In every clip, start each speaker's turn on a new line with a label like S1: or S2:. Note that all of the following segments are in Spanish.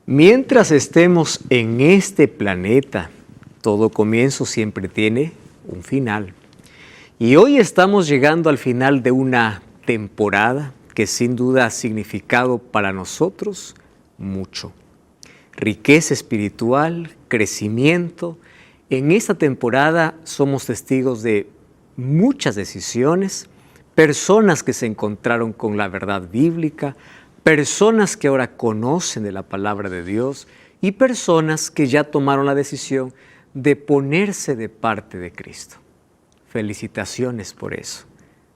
S1: Mientras estemos en este planeta, todo comienzo siempre tiene un final. Y hoy estamos llegando al final de una temporada que sin duda ha significado para nosotros mucho. Riqueza espiritual, crecimiento. En esta temporada somos testigos de muchas decisiones, personas que se encontraron con la verdad bíblica, personas que ahora conocen de la palabra de Dios y personas que ya tomaron la decisión de ponerse de parte de Cristo. Felicitaciones por eso.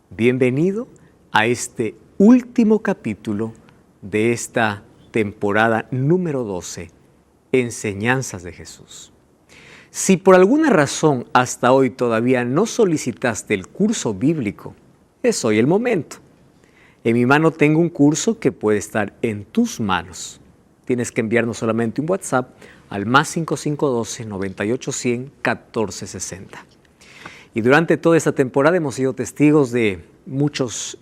S1: Bienvenido a este último capítulo de esta temporada número 12, Enseñanzas de Jesús. Si por alguna razón hasta hoy todavía no solicitaste el curso bíblico, es hoy el momento. En mi mano tengo un curso que puede estar en tus manos. Tienes que enviarnos solamente un WhatsApp al más 5512-9810-1460. Y durante toda esta temporada hemos sido testigos de muchas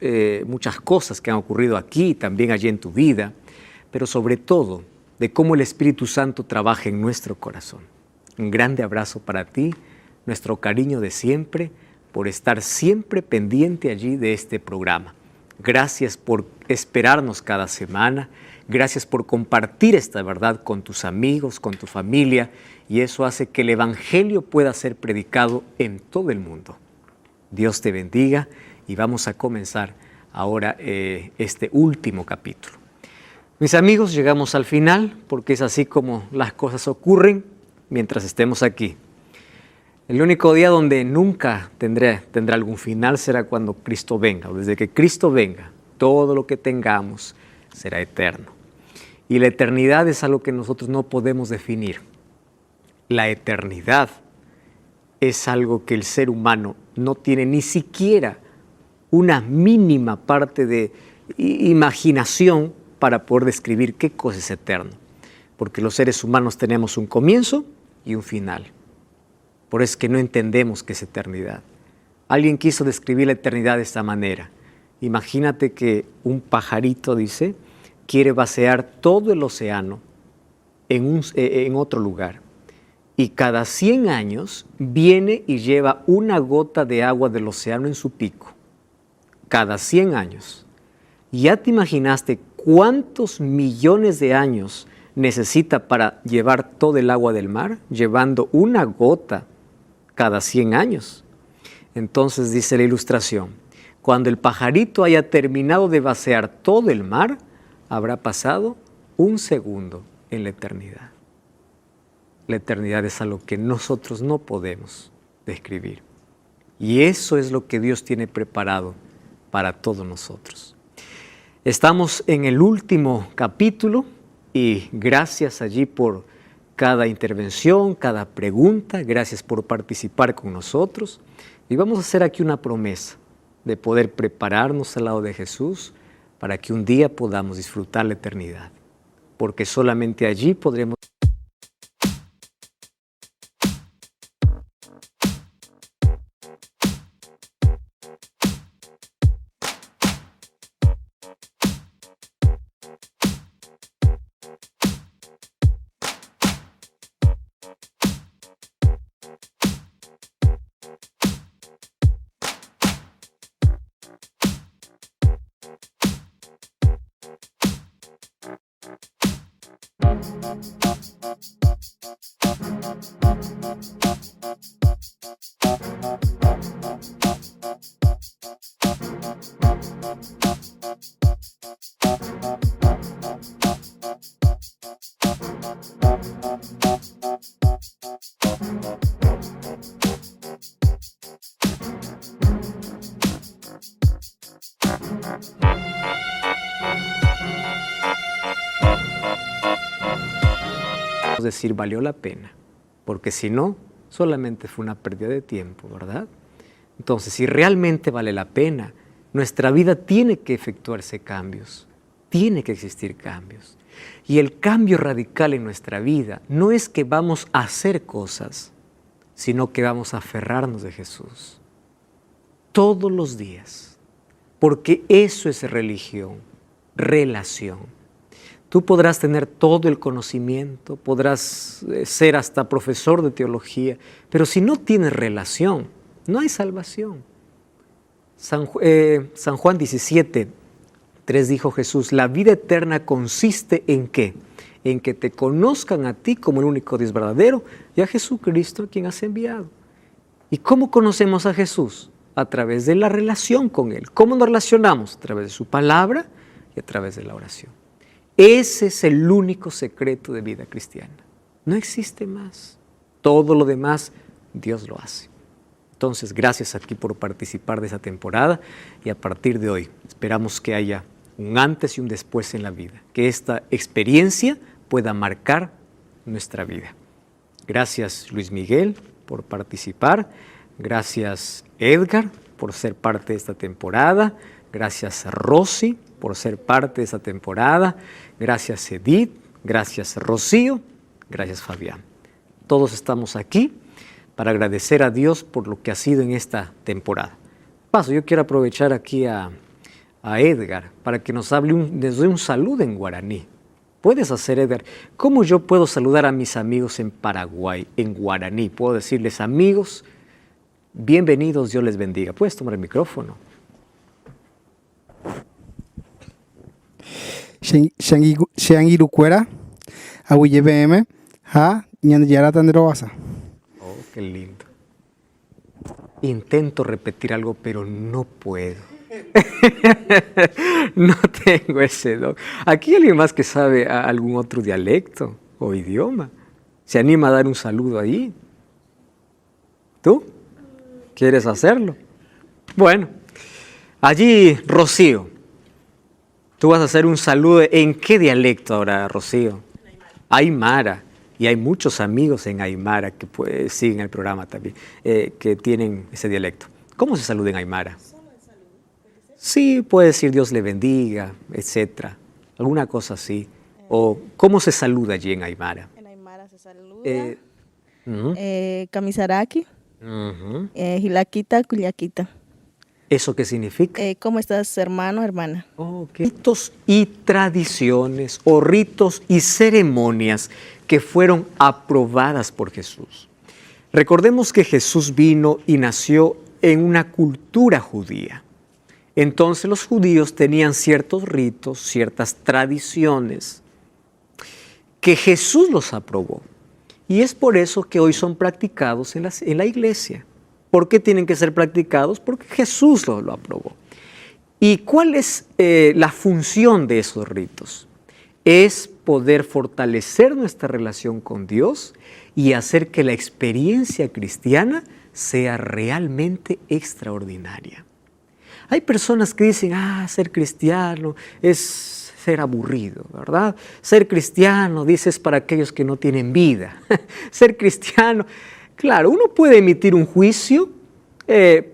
S1: cosas que han ocurrido aquí y también allí en tu vida, pero sobre todo de cómo el Espíritu Santo trabaja en nuestro corazón. Un grande abrazo para ti, nuestro cariño de siempre, por estar siempre pendiente allí de este programa. Gracias por esperarnos cada semana, gracias por compartir esta verdad con tus amigos, con tu familia, y eso hace que el Evangelio pueda ser predicado en todo el mundo. Dios te bendiga y vamos a comenzar ahora este último capítulo. Mis amigos, llegamos al final porque es así como las cosas ocurren mientras estemos aquí. El único día donde nunca tendrá algún final será cuando Cristo venga, o desde que Cristo venga, todo lo que tengamos será eterno. Y la eternidad es algo que nosotros no podemos definir. La eternidad es algo que el ser humano no tiene ni siquiera una mínima parte de imaginación para poder describir qué cosa es eterno. Porque los seres humanos tenemos un comienzo y un final. Por eso es que no entendemos qué es eternidad. Alguien quiso describir la eternidad de esta manera. Imagínate que un pajarito, dice, quiere vaciar todo el océano en otro lugar. Y cada 100 años viene y lleva una gota de agua del océano en su pico. Cada 100 años. ¿Ya te imaginaste cuántos millones de años necesita para llevar todo el agua del mar? Llevando una gota cada 100 años. Entonces dice la ilustración, cuando el pajarito haya terminado de vaciar todo el mar, habrá pasado un segundo en la eternidad. La eternidad es algo que nosotros no podemos describir. Y eso es lo que Dios tiene preparado para todos nosotros. Estamos en el último capítulo y gracias allí por cada intervención, cada pregunta, gracias por participar con nosotros. Y vamos a hacer aquí una promesa de poder prepararnos al lado de Jesús para que un día podamos disfrutar la eternidad, porque solamente allí podremos. Decir valió la pena, porque si no, solamente fue una pérdida de tiempo, ¿verdad? Entonces, si realmente vale la pena, nuestra vida tiene que efectuarse cambios, tiene que existir cambios. Y el cambio radical en nuestra vida no es que vamos a hacer cosas, sino que vamos a aferrarnos de Jesús todos los días, porque eso es religión, relación. Tú podrás tener todo el conocimiento, podrás ser hasta profesor de teología, pero si no tienes relación, no hay salvación. San Juan 17:3 dijo Jesús: la vida eterna consiste ¿en qué? En que te conozcan a ti como el único Dios verdadero y a Jesucristo a quien has enviado. ¿Y cómo conocemos a Jesús? A través de la relación con Él. ¿Cómo nos relacionamos? A través de su palabra y a través de la oración. Ese es el único secreto de vida cristiana. No existe más. Todo lo demás Dios lo hace. Entonces, gracias a ti por participar de esa temporada y a partir de hoy esperamos que haya un antes y un después en la vida, que esta experiencia pueda marcar nuestra vida. Gracias, Luis Miguel, por participar. Gracias, Edgar, por ser parte de esta temporada. Gracias, Rosy, por ser parte de esta temporada. Gracias, Edith. Gracias, Rocío. Gracias, Fabián. Todos estamos aquí para agradecer a Dios por lo que ha sido en esta temporada. Paso, yo quiero aprovechar aquí a Edgar para que nos hable, les doy un saludo en guaraní. Puedes hacer, Edgar. ¿Cómo yo puedo saludar a mis amigos en Paraguay, en guaraní? Puedo decirles: amigos, bienvenidos, Dios les bendiga. Puedes tomar el micrófono.
S2: Shangirucuera, Aguillebm, Ha, Ñandiyarata Androasa.
S1: Oh, qué lindo. Intento repetir algo, pero no puedo. No tengo ese don. ¿Aquí hay alguien más que sabe algún otro dialecto o idioma? ¿Se anima a dar un saludo ahí? ¿Tú? ¿Quieres hacerlo? Bueno, allí, Rocío, tú vas a hacer un saludo. ¿En qué dialecto ahora, Rocío? Aymara. Y hay muchos amigos en Aymara que siguen el programa también, que tienen ese dialecto. ¿Cómo se saluda en Aymara? Sí, puede decir Dios le bendiga, etcétera. Alguna cosa así. O ¿cómo se saluda allí en Aymara?
S3: En Aymara se saluda
S1: Kamisaraki.
S3: Hilaquita, Culiaquita.
S1: ¿Eso qué significa?
S3: ¿Cómo estás, hermano, hermana?
S1: Okay. Ritos y tradiciones o ritos y ceremonias que fueron aprobadas por Jesús. Recordemos que Jesús vino y nació en una cultura judía. Entonces los judíos tenían ciertos ritos, ciertas tradiciones que Jesús los aprobó. Y es por eso que hoy son practicados en la iglesia. ¿Por qué tienen que ser practicados? Porque Jesús lo aprobó. ¿Y cuál es la función de esos ritos? Es poder fortalecer nuestra relación con Dios y hacer que la experiencia cristiana sea realmente extraordinaria. Hay personas que dicen: ser cristiano es ser aburrido, ¿verdad? Ser cristiano, dice, es para aquellos que no tienen vida. Ser cristiano, claro, uno puede emitir un juicio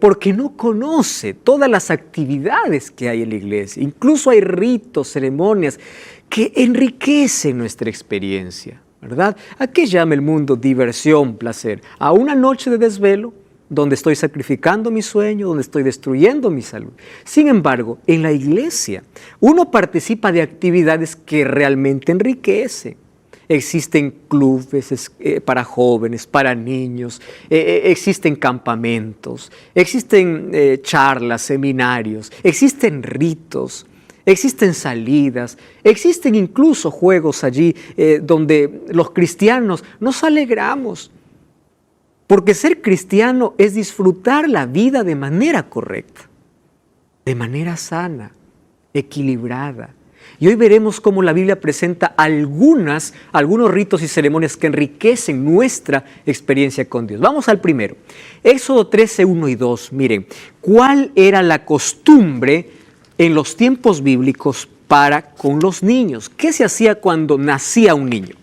S1: porque no conoce todas las actividades que hay en la iglesia. Incluso hay ritos, ceremonias que enriquecen nuestra experiencia, ¿verdad? ¿A qué llama el mundo diversión, placer? ¿A una noche de desvelo donde estoy sacrificando mi sueño, donde estoy destruyendo mi salud? Sin embargo, en la iglesia uno participa de actividades que realmente enriquecen. Existen clubes para jóvenes, para niños, existen campamentos, existen charlas, seminarios, existen ritos, existen salidas, existen incluso juegos allí donde los cristianos nos alegramos. Porque ser cristiano es disfrutar la vida de manera correcta, de manera sana, equilibrada. Y hoy veremos cómo la Biblia presenta algunos ritos y ceremonias que enriquecen nuestra experiencia con Dios. Vamos al primero. Éxodo 13, 1 y 2. Miren, ¿cuál era la costumbre en los tiempos bíblicos con los niños? ¿Qué se hacía cuando nacía un niño?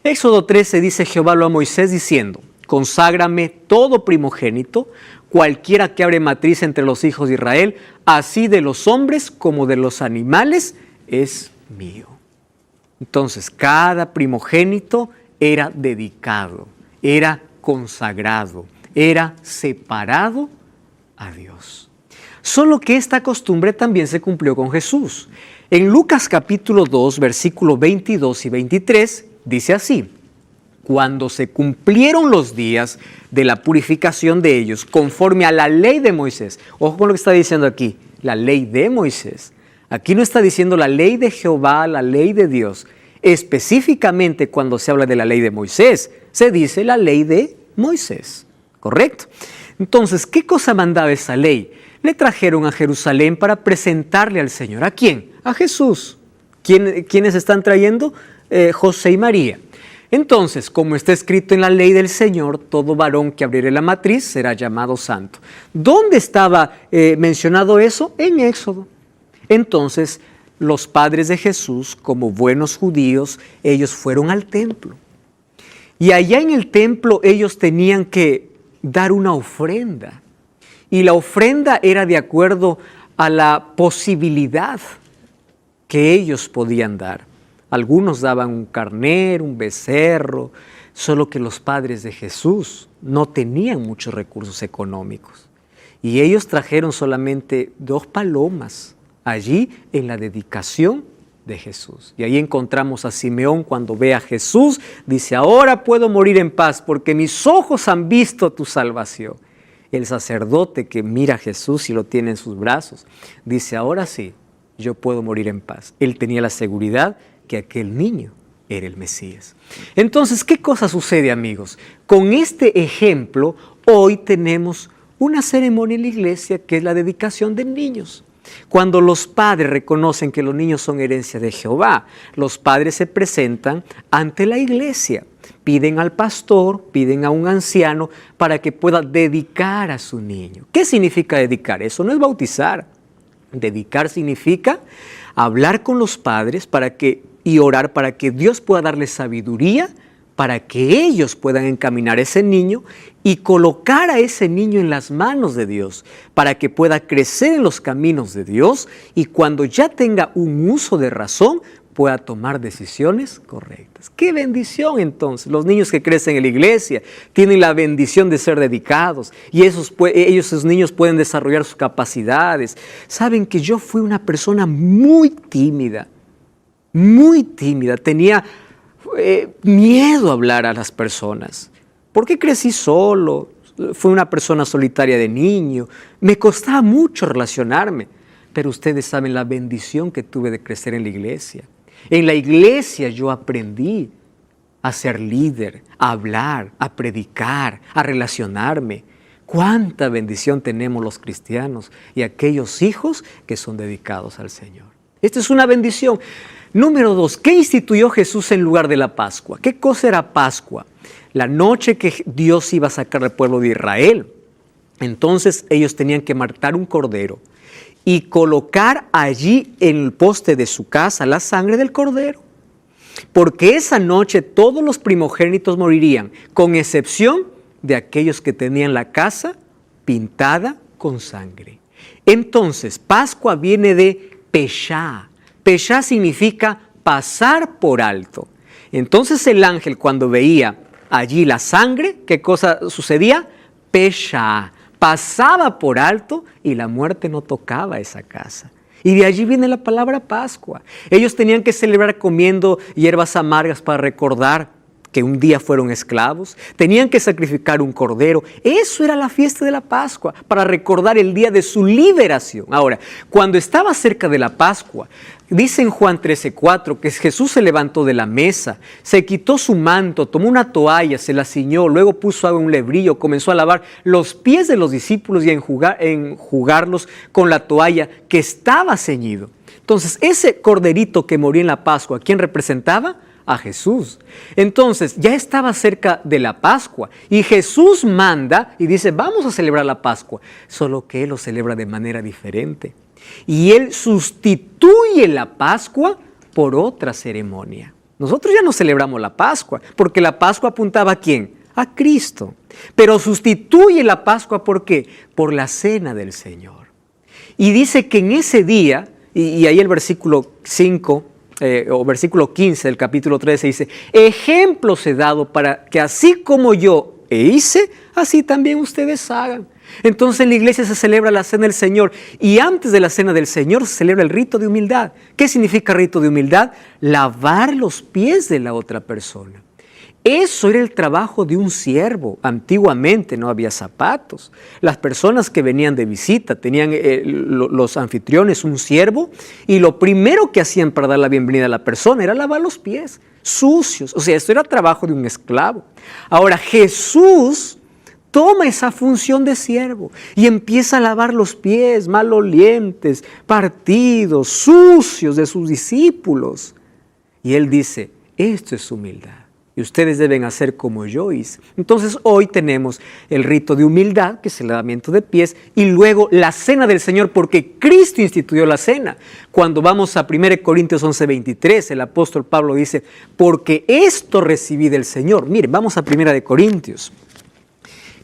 S1: Éxodo 13 dice: Jehová habló a Moisés diciendo: conságrame todo primogénito, cualquiera que abre matriz entre los hijos de Israel, así de los hombres como de los animales, es mío. Entonces, cada primogénito era dedicado, era consagrado, era separado a Dios. Solo que esta costumbre también se cumplió con Jesús. En Lucas capítulo 2, versículos 22 y 23, dice así: cuando se cumplieron los días de la purificación de ellos, conforme a la ley de Moisés. Ojo con lo que está diciendo aquí, la ley de Moisés. Aquí no está diciendo la ley de Jehová, la ley de Dios. Específicamente cuando se habla de la ley de Moisés, se dice la ley de Moisés, ¿correcto? Entonces, ¿qué cosa mandaba esa ley? Le trajeron a Jerusalén para presentarle al Señor. ¿A quién? A Jesús. ¿Quiénes están trayendo? José y María. Entonces, como está escrito en la ley del Señor, todo varón que abriere la matriz será llamado santo. ¿Dónde estaba mencionado eso? En Éxodo. Entonces, los padres de Jesús, como buenos judíos, ellos fueron al templo. Y allá en el templo ellos tenían que dar una ofrenda. Y la ofrenda era de acuerdo a la posibilidad que ellos podían dar. Algunos daban un carnero, un becerro, solo que los padres de Jesús no tenían muchos recursos económicos. Y ellos trajeron solamente 2 palomas allí en la dedicación de Jesús. Y ahí encontramos a Simeón cuando ve a Jesús, dice: ahora puedo morir en paz porque mis ojos han visto tu salvación. El sacerdote que mira a Jesús y lo tiene en sus brazos, dice: ahora sí, yo puedo morir en paz. Él tenía la seguridad que aquel niño era el Mesías. Entonces, ¿qué cosa sucede, amigos? Con este ejemplo, hoy tenemos una ceremonia en la iglesia que es la dedicación de niños. Cuando los padres reconocen que los niños son herencia de Jehová, los padres se presentan ante la iglesia, piden al pastor, piden a un anciano para que pueda dedicar a su niño. ¿Qué significa dedicar? Eso no es bautizar. Dedicar significa hablar con los padres y orar para que Dios pueda darles sabiduría, para que ellos puedan encaminar a ese niño y colocar a ese niño en las manos de Dios, para que pueda crecer en los caminos de Dios y cuando ya tenga un uso de razón, pueda tomar decisiones correctas. ¡Qué bendición entonces! Los niños que crecen en la iglesia tienen la bendición de ser dedicados y esos niños pueden desarrollar sus capacidades. Saben que yo fui una persona muy tímida, tenía miedo a hablar a las personas, porque crecí solo, fui una persona solitaria de niño, me costaba mucho relacionarme, pero ustedes saben la bendición que tuve de crecer en la iglesia. En la iglesia yo aprendí a ser líder, a hablar, a predicar, a relacionarme. Cuánta bendición tenemos los cristianos y aquellos hijos que son dedicados al Señor. Esta es una bendición. Número 2, ¿qué instituyó Jesús en lugar de la Pascua? ¿Qué cosa era Pascua? La noche que Dios iba a sacar al pueblo de Israel. Entonces ellos tenían que matar un cordero y colocar allí en el poste de su casa la sangre del cordero. Porque esa noche todos los primogénitos morirían, con excepción de aquellos que tenían la casa pintada con sangre. Entonces, Pascua viene de Peshá. Peshá significa pasar por alto. Entonces el ángel cuando veía allí la sangre, ¿qué cosa sucedía? Peshá. Pasaba por alto y la muerte no tocaba esa casa. Y de allí viene la palabra Pascua. Ellos tenían que celebrar comiendo hierbas amargas para recordar que un día fueron esclavos. Tenían que sacrificar un cordero. Eso era la fiesta de la Pascua, para recordar el día de su liberación. Ahora, cuando estaba cerca de la Pascua, dice en Juan 13:4 que Jesús se levantó de la mesa, se quitó su manto, tomó una toalla, se la ciñó, luego puso agua en un lebrillo, comenzó a lavar los pies de los discípulos y a enjugarlos con la toalla que estaba ceñido. Entonces, ese corderito que murió en la Pascua, ¿quién representaba? A Jesús. Entonces, ya estaba cerca de la Pascua y Jesús manda y dice, vamos a celebrar la Pascua, solo que Él lo celebra de manera diferente. Y Él sustituye la Pascua por otra ceremonia. Nosotros ya no celebramos la Pascua, porque la Pascua apuntaba ¿a quién? A Cristo. Pero sustituye la Pascua, ¿por qué? Por la cena del Señor. Y dice que en ese día, y ahí el versículo 5, o versículo 15 del capítulo 13 dice, ejemplos he dado para que así como yo hice, así también ustedes hagan. Entonces en la iglesia se celebra la cena del Señor y antes de la cena del Señor se celebra el rito de humildad. ¿Qué significa rito de humildad? Lavar los pies de la otra persona. Eso era el trabajo de un siervo. Antiguamente no había zapatos. Las personas que venían de visita tenían los anfitriones un siervo y lo primero que hacían para dar la bienvenida a la persona era lavar los pies sucios. O sea, esto era trabajo de un esclavo. Ahora Jesús toma esa función de siervo y empieza a lavar los pies malolientes, partidos, sucios de sus discípulos. Y Él dice, esto es humildad. Y ustedes deben hacer como yo hice. Entonces hoy tenemos el rito de humildad, que es el lavamiento de pies, y luego la cena del Señor, porque Cristo instituyó la cena. Cuando vamos a 1 Corintios 11:23, el apóstol Pablo dice, porque esto recibí del Señor. Miren, vamos a 1 Corintios,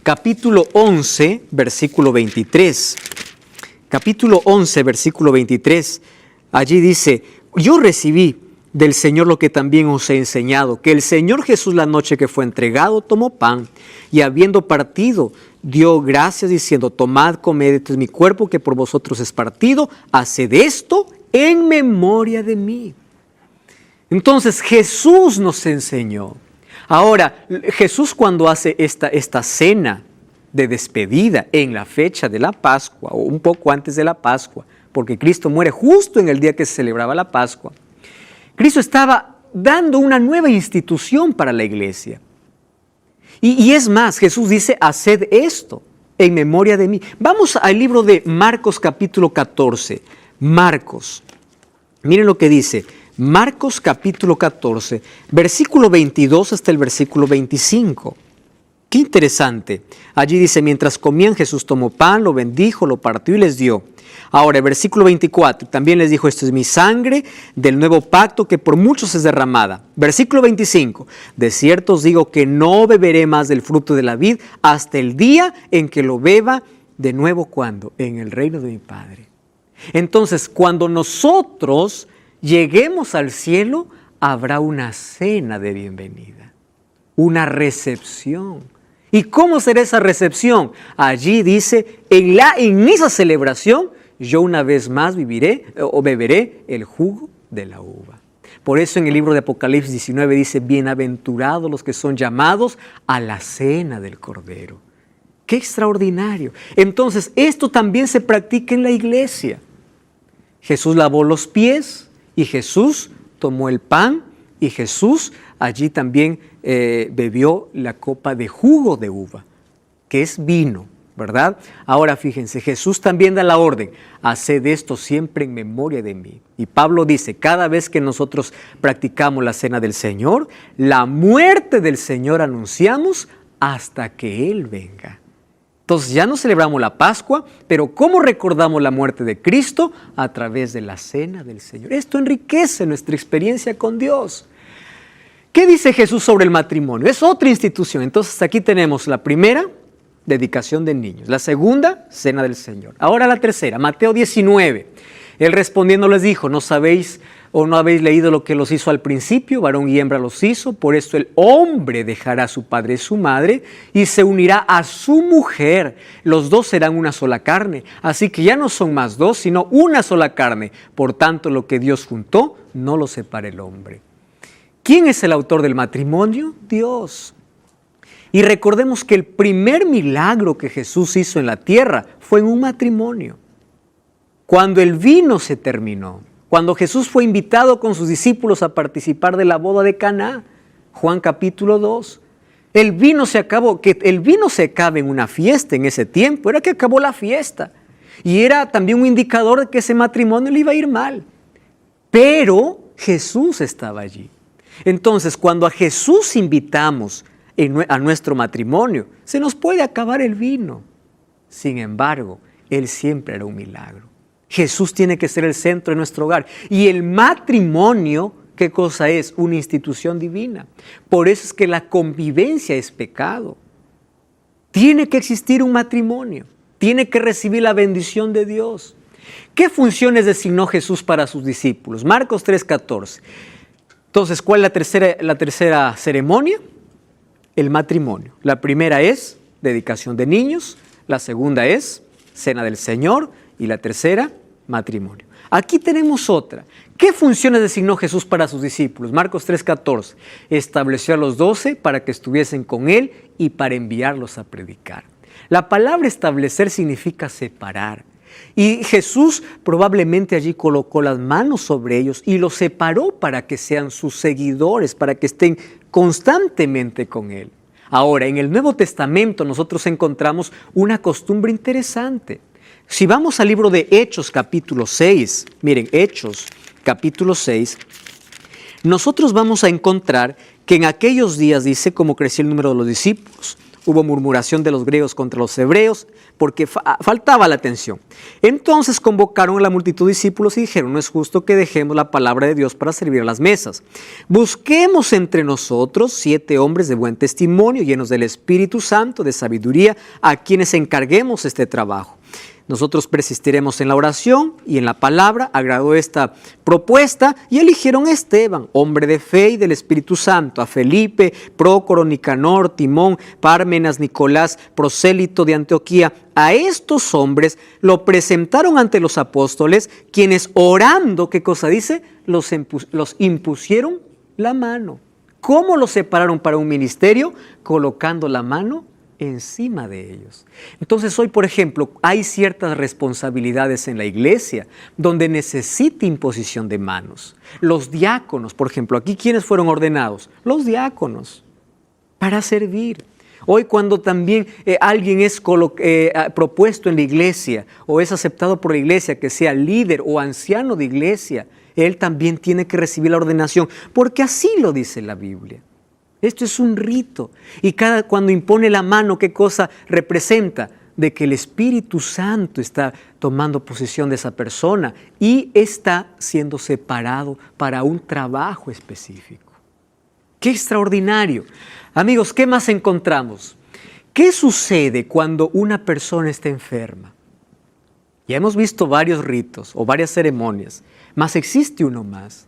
S1: capítulo 11, versículo 23. Capítulo 11, versículo 23. Allí dice, yo recibí del Señor lo que también os he enseñado, que el Señor Jesús la noche que fue entregado tomó pan y habiendo partido dio gracias diciendo, tomad, comed, este es mi cuerpo que por vosotros es partido, haced esto en memoria de mí. Entonces Jesús nos enseñó. Ahora, Jesús cuando hace esta cena de despedida en la fecha de la Pascua o un poco antes de la Pascua, porque Cristo muere justo en el día que se celebraba la Pascua, Cristo estaba dando una nueva institución para la iglesia. Y es más, Jesús dice, haced esto en memoria de mí. Vamos al libro de Marcos capítulo 14. Marcos, miren lo que dice. Marcos capítulo 14, versículo 22 hasta el versículo 25. Qué interesante. Allí dice, mientras comían Jesús tomó pan, lo bendijo, lo partió y les dio. Ahora, el versículo 24, también les dijo, esto es mi sangre del nuevo pacto que por muchos es derramada. Versículo 25, de cierto os digo que no beberé más del fruto de la vid hasta el día en que lo beba de nuevo, ¿cuándo? En el reino de mi Padre. Entonces, cuando nosotros lleguemos al cielo, habrá una cena de bienvenida, una recepción. ¿Y cómo será esa recepción? Allí dice, en esa celebración, yo una vez más viviré o beberé el jugo de la uva. Por eso en el libro de Apocalipsis 19 dice, bienaventurados los que son llamados a la cena del Cordero. ¡Qué extraordinario! Entonces, esto también se practica en la iglesia. Jesús lavó los pies y Jesús tomó el pan y Jesús allí también bebió la copa de jugo de uva, que es vino, ¿verdad? Ahora fíjense, Jesús también da la orden, haced esto siempre en memoria de mí. Y Pablo dice, cada vez que nosotros practicamos la cena del Señor, la muerte del Señor anunciamos hasta que Él venga. Entonces ya no celebramos la Pascua, pero ¿cómo recordamos la muerte de Cristo? A través de la cena del Señor. Esto enriquece nuestra experiencia con Dios. ¿Qué dice Jesús sobre el matrimonio? Es otra institución. Entonces aquí tenemos la primera, dedicación de niños. La segunda, cena del Señor. Ahora la tercera, Mateo 19. Él respondiendo les dijo, ¿no sabéis o no habéis leído lo que los hizo al principio? Varón y hembra los hizo, por esto el hombre dejará a su padre y su madre y se unirá a su mujer. Los dos serán una sola carne. Así que ya no son más dos, sino una sola carne. Por tanto, lo que Dios juntó, no lo separe el hombre. ¿Quién es el autor del matrimonio? Dios. Y recordemos que el primer milagro que Jesús hizo en la tierra fue en un matrimonio. Cuando el vino se terminó, cuando Jesús fue invitado con sus discípulos a participar de la boda de Caná, Juan capítulo 2, el vino se acabó. Que el vino se acabe en una fiesta en ese tiempo, era que acabó la fiesta. Y era también un indicador de que ese matrimonio le iba a ir mal. Pero Jesús estaba allí. Entonces, cuando a Jesús invitamos a nuestro matrimonio, se nos puede acabar el vino. Sin embargo, Él siempre hará un milagro. Jesús tiene que ser el centro de nuestro hogar. Y el matrimonio, ¿qué cosa es? Una institución divina. Por eso es que la convivencia es pecado. Tiene que existir un matrimonio. Tiene que recibir la bendición de Dios. ¿Qué funciones designó Jesús para sus discípulos? Marcos 3:14. Entonces, ¿cuál es la tercera ceremonia? El matrimonio. La primera es dedicación de niños, La segunda es Cena del Señor y la tercera, matrimonio. Aquí tenemos otra. ¿Qué funciones designó Jesús para sus discípulos? Marcos 3:14. Estableció a los 12 para que estuviesen con Él y para enviarlos a predicar. La palabra establecer significa separar. Y Jesús probablemente allí colocó las manos sobre ellos y los separó para que sean sus seguidores, para que estén constantemente con Él. Ahora, en el Nuevo Testamento nosotros encontramos una costumbre interesante. Si vamos al libro de Hechos capítulo 6, miren, Hechos capítulo 6, nosotros vamos a encontrar que en aquellos días, dice, cómo creció el número de los discípulos. Hubo murmuración de los griegos contra los hebreos porque faltaba la atención. Entonces convocaron a la multitud de discípulos y dijeron: no es justo que dejemos la palabra de Dios para servir a las mesas. Busquemos entre nosotros 7 hombres de buen testimonio, llenos del Espíritu Santo, de sabiduría, a quienes encarguemos este trabajo. Nosotros persistiremos en la oración y en la palabra. Agradó esta propuesta y eligieron a Esteban, hombre de fe y del Espíritu Santo, a Felipe, Prócoro, Nicanor, Timón, Pármenas, Nicolás, prosélito de Antioquía. A estos hombres lo presentaron ante los apóstoles, quienes orando, ¿qué cosa dice? Los impusieron la mano. ¿Cómo los separaron para un ministerio? Colocando la mano encima de ellos. Entonces hoy, por ejemplo, hay ciertas responsabilidades en la iglesia donde necesita imposición de manos. Los diáconos, por ejemplo, aquí ¿quiénes fueron ordenados? Los diáconos, para servir. Hoy cuando también alguien es propuesto en la iglesia o es aceptado por la iglesia que sea líder o anciano de iglesia, él también tiene que recibir la ordenación, porque así lo dice la Biblia. Esto es un rito. Y cuando impone la mano, ¿qué cosa representa? De que el Espíritu Santo está tomando posesión de esa persona y está siendo separado para un trabajo específico. ¡Qué extraordinario! Amigos, ¿qué más encontramos? ¿Qué sucede cuando una persona está enferma? Ya hemos visto varios ritos o varias ceremonias, mas existe uno más.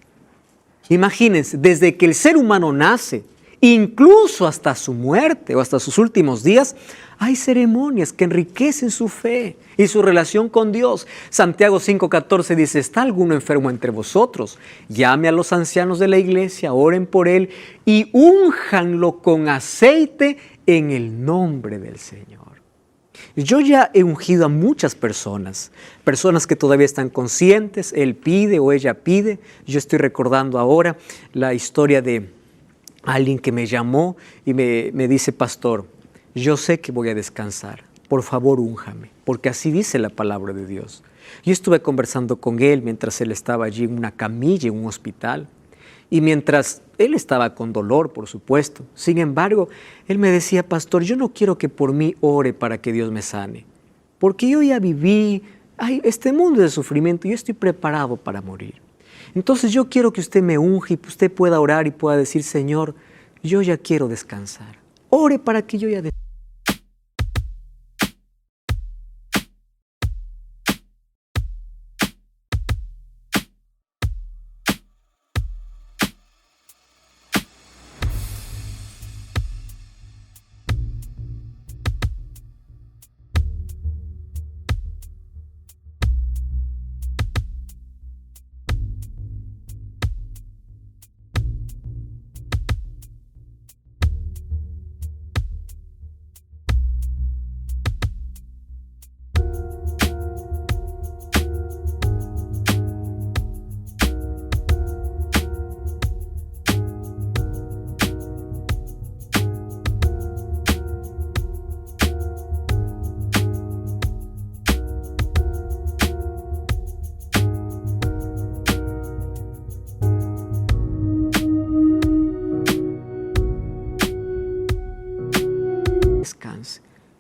S1: Imagínense, desde que el ser humano nace, incluso hasta su muerte o hasta sus últimos días, hay ceremonias que enriquecen su fe y su relación con Dios. Santiago 5:14 dice: ¿está alguno enfermo entre vosotros? Llame a los ancianos de la iglesia, oren por él y únjanlo con aceite en el nombre del Señor. Yo ya he ungido a muchas personas que todavía están conscientes, él pide o ella pide. Yo estoy recordando ahora la historia de alguien que me llamó y me dice: pastor, yo sé que voy a descansar, por favor únjame, porque así dice la palabra de Dios. Yo estuve conversando con él mientras él estaba allí en una camilla, en un hospital, y mientras él estaba con dolor, por supuesto. Sin embargo, él me decía: pastor, yo no quiero que por mí ore para que Dios me sane, porque yo ya viví este mundo de sufrimiento y yo estoy preparado para morir. Entonces yo quiero que usted me unja y usted pueda orar y pueda decir: Señor, yo ya quiero descansar. Ore para que yo ya descanse.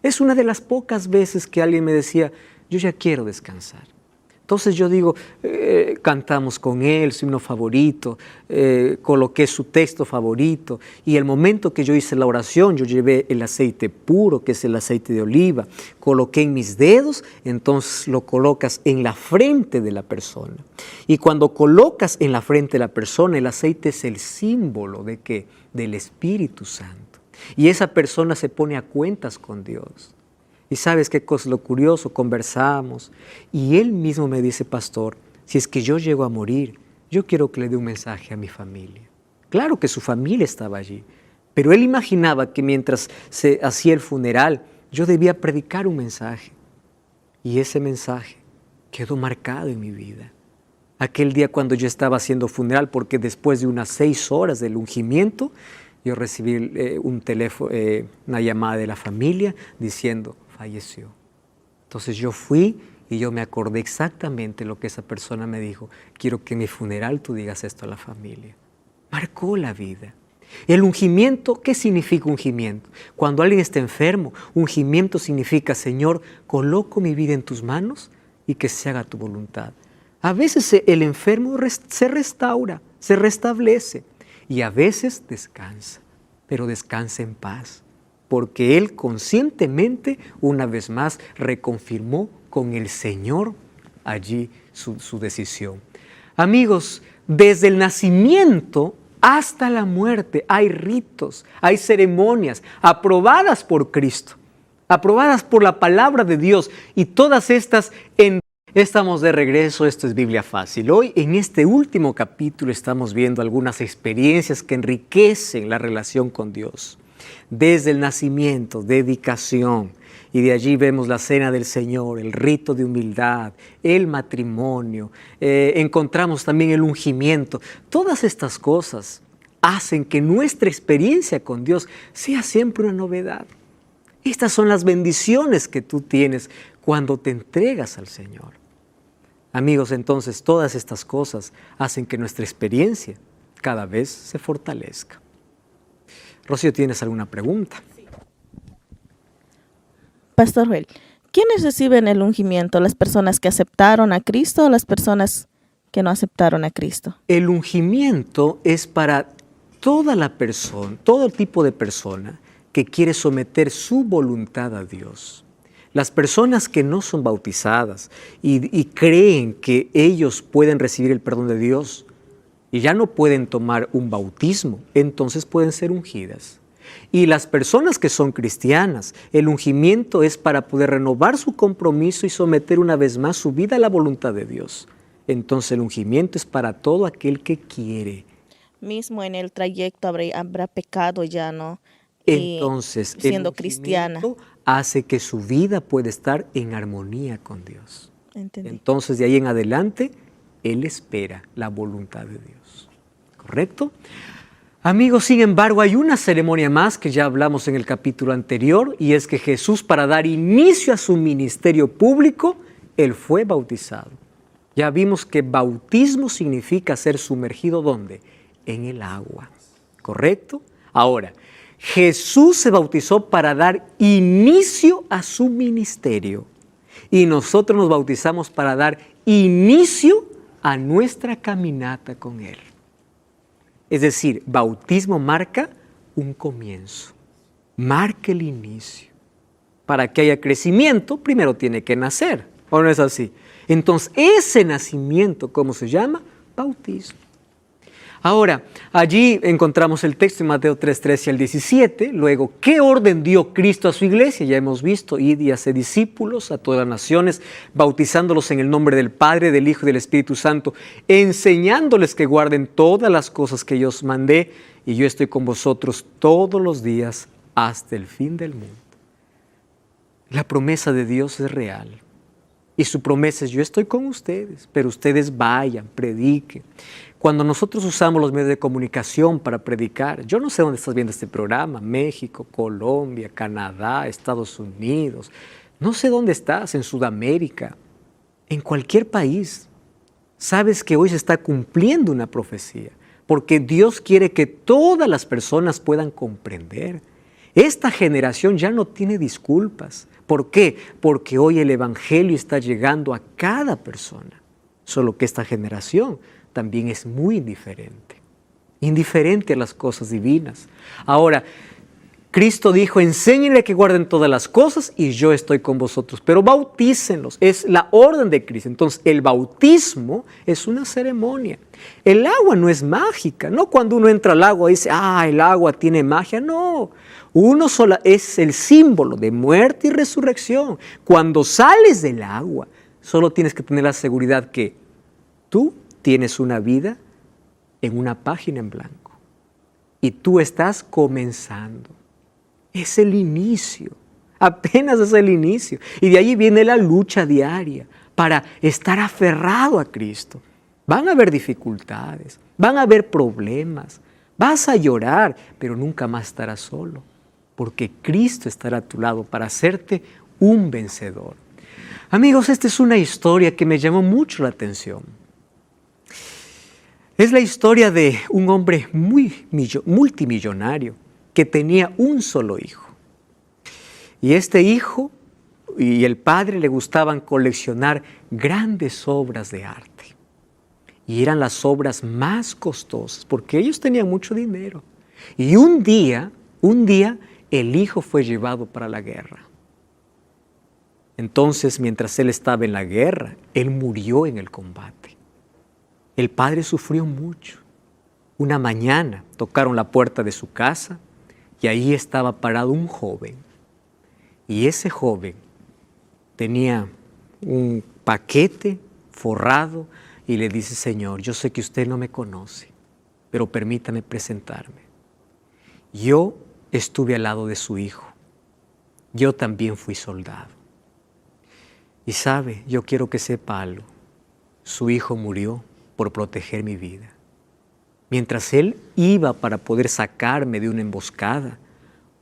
S1: Es una de las pocas veces que alguien me decía: yo ya quiero descansar. Entonces yo digo, cantamos con él su himno favorito, coloqué su texto favorito, y el momento que yo hice la oración, yo llevé el aceite puro, que es el aceite de oliva, coloqué en mis dedos, entonces lo colocas en la frente de la persona. Y cuando colocas en la frente de la persona, el aceite es el símbolo ¿de qué? Del Espíritu Santo. Y esa persona se pone a cuentas con Dios. Y ¿sabes qué cosa? Lo curioso, conversamos y él mismo me dice, pastor, si es que yo llego a morir, yo quiero que le dé un mensaje a mi familia. Claro que su familia estaba allí, pero él imaginaba que mientras se hacía el funeral, yo debía predicar un mensaje. Y ese mensaje quedó marcado en mi vida. Aquel día cuando yo estaba haciendo funeral, porque después de unas 6 horas del ungimiento, yo recibí un teléfono, una llamada de la familia diciendo, falleció. Entonces yo fui y yo me acordé exactamente lo que esa persona me dijo. Quiero que en mi funeral tú digas esto a la familia. Marcó la vida. El ungimiento, ¿qué significa ungimiento? Cuando alguien está enfermo, ungimiento significa, Señor, coloco mi vida en tus manos y que se haga tu voluntad. A veces el enfermo se restaura, se restablece y a veces descansa, pero descansa en paz, porque él conscientemente, una vez más, reconfirmó con el Señor allí su decisión. Amigos, desde el nacimiento hasta la muerte hay ritos, hay ceremonias aprobadas por Cristo, aprobadas por la palabra de Dios, y todas estas estamos de regreso. Esto es Biblia Fácil. Hoy en este último capítulo estamos viendo algunas experiencias que enriquecen la relación con Dios. Desde el nacimiento, dedicación, y de allí vemos la cena del Señor, el rito de humildad, el matrimonio, encontramos también el ungimiento. Todas estas cosas hacen que nuestra experiencia con Dios sea siempre una novedad. Estas son las bendiciones que tú tienes cuando te entregas al Señor. Amigos, entonces todas estas cosas hacen que nuestra experiencia cada vez se fortalezca. Rocío, ¿tienes alguna pregunta?
S3: Pastor Joel, ¿quiénes reciben el ungimiento? ¿Las personas que aceptaron a Cristo o las personas que no aceptaron a Cristo?
S1: El ungimiento es para toda la persona, todo tipo de persona que quiere someter su voluntad a Dios. Las personas que no son bautizadas y creen que ellos pueden recibir el perdón de Dios y ya no pueden tomar un bautismo, entonces pueden ser ungidas. Y las personas que son cristianas, el ungimiento es para poder renovar su compromiso y someter una vez más su vida a la voluntad de Dios. Entonces el ungimiento es para todo aquel que quiere.
S3: Mismo en el trayecto habrá pecado ya, ¿no?
S1: Entonces
S3: siendo
S1: el
S3: cristiana,
S1: hace que su vida pueda estar en armonía con Dios.
S3: entendí.
S1: Entonces de ahí en adelante, él espera la voluntad de Dios. ¿Correcto? Amigos, sin embargo, hay una ceremonia más que ya hablamos en el capítulo anterior, y es que Jesús, para dar inicio a su ministerio público, él fue bautizado. Ya vimos que bautismo significa ser sumergido, ¿dónde? En el agua. ¿Correcto? Ahora, Jesús se bautizó para dar inicio a su ministerio, y nosotros nos bautizamos para dar inicio a nuestra caminata con Él. Es decir, bautismo marca un comienzo, marca el inicio. Para que haya crecimiento, primero tiene que nacer, ¿o no es así? Entonces, ese nacimiento, ¿cómo se llama? Bautismo. Ahora, allí encontramos el texto en Mateo 3, 13 al 17. Luego, ¿qué orden dio Cristo a su iglesia? Ya hemos visto, id y haced discípulos a todas las naciones, bautizándolos en el nombre del Padre, del Hijo y del Espíritu Santo, enseñándoles que guarden todas las cosas que yo os mandé, y yo estoy con vosotros todos los días hasta el fin del mundo. La promesa de Dios es real. Y su promesa es: yo estoy con ustedes, pero ustedes vayan, prediquen. Cuando nosotros usamos los medios de comunicación para predicar, yo no sé dónde estás viendo este programa, México, Colombia, Canadá, Estados Unidos, no sé dónde estás, en Sudamérica, en cualquier país. Sabes que hoy se está cumpliendo una profecía, porque Dios quiere que todas las personas puedan comprender. Esta generación ya no tiene disculpas. ¿Por qué? Porque hoy el Evangelio está llegando a cada persona. Solo que esta generación también es muy indiferente a las cosas divinas. Ahora, Cristo dijo, enséñenle que guarden todas las cosas y yo estoy con vosotros, pero bautícenlos, es la orden de Cristo. Entonces, el bautismo es una ceremonia. El agua no es mágica, no cuando uno entra al agua y dice, el agua tiene magia, no. Uno solo es el símbolo de muerte y resurrección. Cuando sales del agua, solo tienes que tener la seguridad que tú tienes una vida en una página en blanco y tú estás comenzando. Es el inicio, apenas es el inicio. Y de ahí viene la lucha diaria para estar aferrado a Cristo. Van a haber dificultades, van a haber problemas, vas a llorar, pero nunca más estarás solo, porque Cristo estará a tu lado para hacerte un vencedor. Amigos, esta es una historia que me llamó mucho la atención. Es la historia de un hombre multimillonario que tenía un solo hijo. Y este hijo y el padre le gustaban coleccionar grandes obras de arte. Y eran las obras más costosas porque ellos tenían mucho dinero. Y un día, el hijo fue llevado para la guerra. Entonces, mientras él estaba en la guerra, él murió en el combate. El padre sufrió mucho. Una mañana tocaron la puerta de su casa y ahí estaba parado un joven. Y ese joven tenía un paquete forrado y le dice, Señor, yo sé que usted no me conoce, pero permítame presentarme. Yo estuve al lado de su hijo. Yo también fui soldado. Y sabe, yo quiero que sepa algo. Su hijo murió por proteger mi vida. Mientras él iba para poder sacarme de una emboscada,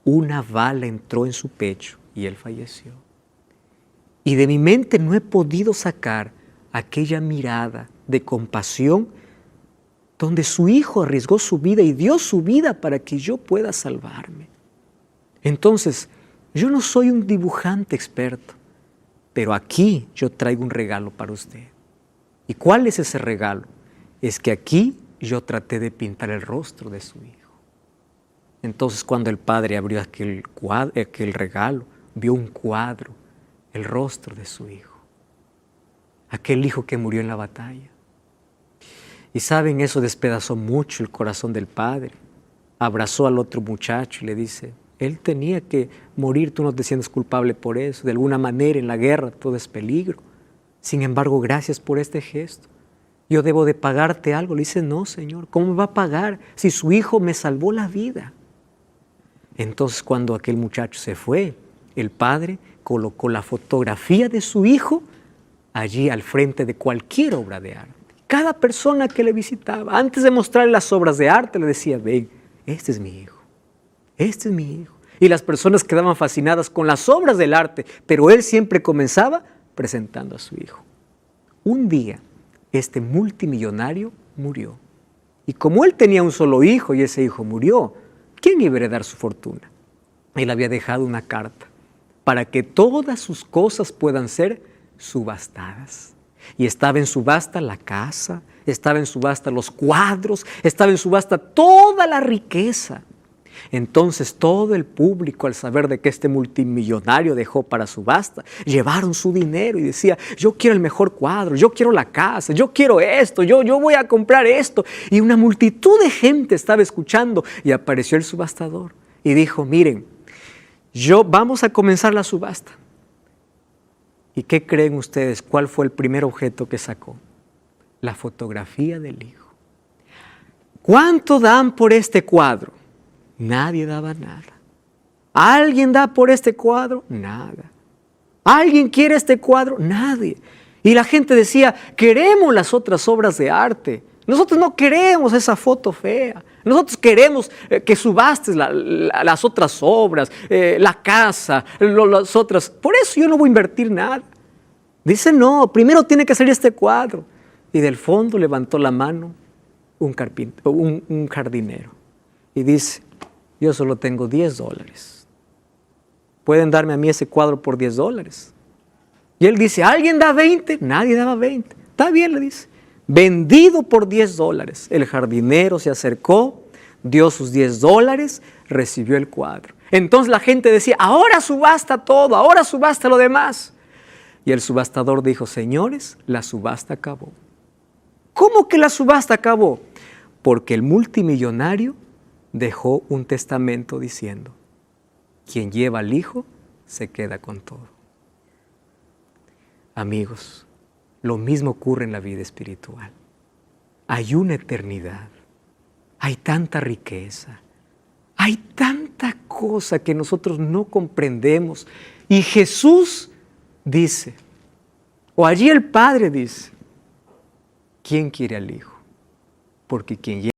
S1: una bala entró en su pecho y él falleció. Y de mi mente no he podido sacar aquella mirada de compasión donde su hijo arriesgó su vida y dio su vida para que yo pueda salvarme. Entonces, yo no soy un dibujante experto, pero aquí yo traigo un regalo para usted. ¿Y cuál es ese regalo? Es que aquí yo traté de pintar el rostro de su hijo. Entonces, cuando el padre abrió aquel regalo, vio un cuadro, el rostro de su hijo. Aquel hijo que murió en la batalla. Y saben, eso despedazó mucho el corazón del padre. Abrazó al otro muchacho y le dice, él tenía que morir, tú no te sientes culpable por eso. De alguna manera en la guerra todo es peligro. Sin embargo, gracias por este gesto. Yo debo de pagarte algo. Le dice, no, Señor, ¿cómo me va a pagar si su hijo me salvó la vida? Entonces, cuando aquel muchacho se fue, el padre colocó la fotografía de su hijo allí al frente de cualquier obra de arte. Cada persona que le visitaba, antes de mostrarle las obras de arte, le decía, ven, este es mi hijo, este es mi hijo. Y las personas quedaban fascinadas con las obras del arte, pero él siempre comenzaba presentando a su hijo. Un día, este multimillonario murió. Y como él tenía un solo hijo y ese hijo murió, ¿quién iba a heredar su fortuna? Él había dejado una carta para que todas sus cosas puedan ser subastadas. Y estaba en subasta la casa, estaba en subasta los cuadros, estaba en subasta toda la riqueza. Entonces todo el público, al saber de que este multimillonario dejó para subasta, llevaron su dinero y decía, yo quiero el mejor cuadro, yo quiero la casa, yo quiero esto, yo voy a comprar esto. Y una multitud de gente estaba escuchando y apareció el subastador y dijo, miren, vamos a comenzar la subasta. ¿Y qué creen ustedes? ¿Cuál fue el primer objeto que sacó? La fotografía del hijo. ¿Cuánto dan por este cuadro? Nadie daba nada. ¿Alguien da por este cuadro? Nada. ¿Alguien quiere este cuadro? Nadie. Y la gente decía, queremos las otras obras de arte. Nosotros no queremos esa foto fea. Nosotros queremos que subastes las otras obras, la casa, las otras. Por eso yo no voy a invertir nada. Dice, no, primero tiene que salir este cuadro. Y del fondo levantó la mano un jardinero. Y dice, yo solo tengo $10. ¿Pueden darme a mí ese cuadro por $10? Y él dice, ¿alguien da 20? Nadie daba 20. Está bien, le dice. Vendido por $10. El jardinero se acercó, dio sus $10, recibió el cuadro. Entonces la gente decía, ahora subasta todo, ahora subasta lo demás. Y el subastador dijo, señores, la subasta acabó. ¿Cómo que la subasta acabó? Porque el multimillonario dejó un testamento diciendo, quien lleva al hijo se queda con todo. Amigos, lo mismo ocurre en la vida espiritual. Hay una eternidad, hay tanta riqueza, hay tanta cosa que nosotros no comprendemos. Y Jesús dice, o allí el Padre dice, ¿quién quiere al Hijo? Porque quien